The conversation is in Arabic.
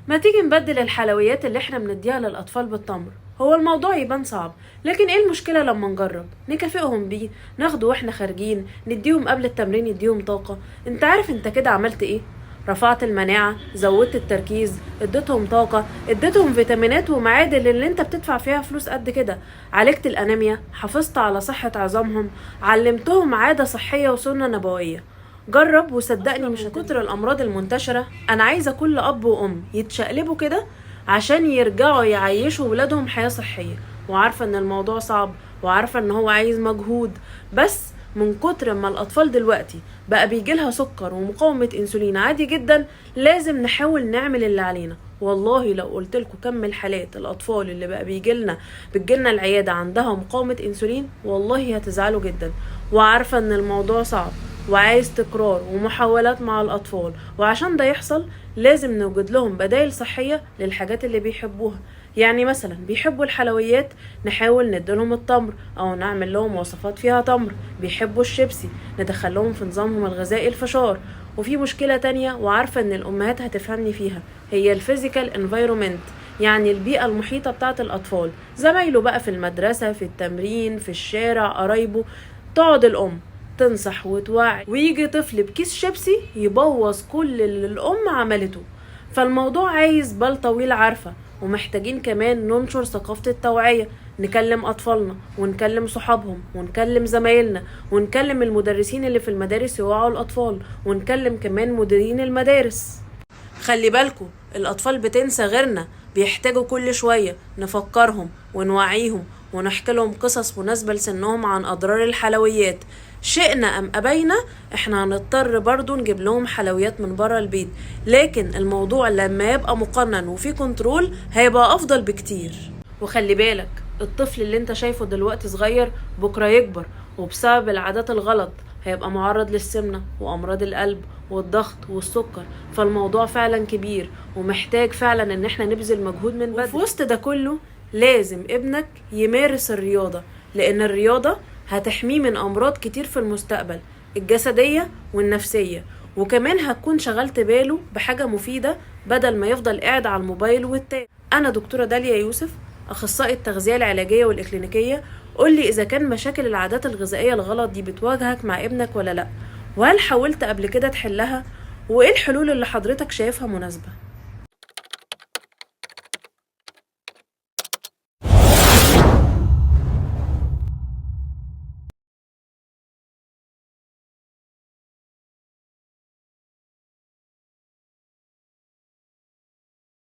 ما تيجي نبدل الحلويات اللي احنا بنديها للأطفال بالتمر. هو الموضوع يبان صعب، لكن ايه المشكلة لما نجرب نكافئهم بيه، ناخده واحنا خارجين، نديهم قبل التمرين يديهم طاقة. انت عارف انت كده عملت ايه؟ رفعت المناعة، زودت التركيز، اديتهم طاقة، اديتهم فيتامينات ومعادن اللي انت بتدفع فيها فلوس قد كده، عالجت الأنيميا، حافظت على صحة عظامهم، علمتهم عادة صحية وسنة نبوية. جرب وصدقني مش كتر الأمراض المنتشرة أنا عايزة كل أب وأم يتشقلبوا كده عشان يرجعوا يعيشوا ولادهم حياة صحية. وعارفة ان الموضوع صعب، وعارفة ان هو عايز مجهود، بس من كتر ما الأطفال دلوقتي بقى بيجيلها سكر ومقاومة انسولين عادي جدا، لازم نحاول نعمل اللي علينا. والله لو قلتلكوا كم الحالات الأطفال اللي بقى بتجيلنا العيادة عندها مقاومة انسولين، والله هتزعلوا جدا. وعارفة ان الموضوع صعب وعايز تكرار ومحاولات مع الأطفال، وعشان ده يحصل لازم نوجد لهم بدائل صحية للحاجات اللي بيحبوها. يعني مثلا بيحبوا الحلويات، نحاول نديلهم التمر أو نعمل لهم وصفات فيها تمر. بيحبوا الشيبسي، ندخلهم في نظامهم الغذائي الفشار. وفي مشكلة تانية وعارفة ان الأمهات هتفهمني فيها، هي الفيزيكال انفايرومنت، يعني البيئة المحيطة بتاعت الأطفال، زمايله بقى في المدرسة، في التمرين، في الشارع، قرايبه. تقعد الأم تنصح وتوعي، ويجي طفل بكيس شيبسي يبوظ كل اللي الأم عملته. فالموضوع عايز بال طويل، عارفة. ومحتاجين كمان ننشر ثقافة التوعية، نكلم أطفالنا ونكلم صحابهم ونكلم زمايلنا ونكلم المدرسين اللي في المدارس يوعوا الأطفال، ونكلم كمان مديرين المدارس. خلي بالكوا الأطفال بتنسى غيرنا، بيحتاجوا كل شوية نفكرهم ونوعيهم ونحكي لهم قصص مناسبة لسنهم عن أضرار الحلويات. شئنا أم أبينا احنا هنضطر برضو نجيب لهم حلويات من برا البيت، لكن الموضوع لما يبقى مقنن وفي كنترول هيبقى أفضل بكتير. وخلي بالك الطفل اللي انت شايفه دلوقتي صغير بكرة يكبر وبسبب العادات الغلط هيبقى معرض للسمنة وأمراض القلب والضغط والسكر. فالموضوع فعلا كبير ومحتاج فعلا ان احنا نبذل مجهود من بدري. وفي وسط ده كله لازم ابنك يمارس الرياضة، لأن الرياضة هتحميه من أمراض كتير في المستقبل، الجسدية والنفسية. وكمان هتكون شغلت باله بحاجة مفيدة بدل ما يفضل قاعد على الموبايل والتاب. أنا دكتورة داليا يوسف، أخصائي التغذية العلاجية والإكلينيكية. قولي إذا كان مشاكل العادات الغذائية الغلط دي بتواجهك مع ابنك ولا لأ، وهل حاولت قبل كده تحلها، وإيه الحلول اللي حضرتك شايفها مناسبة؟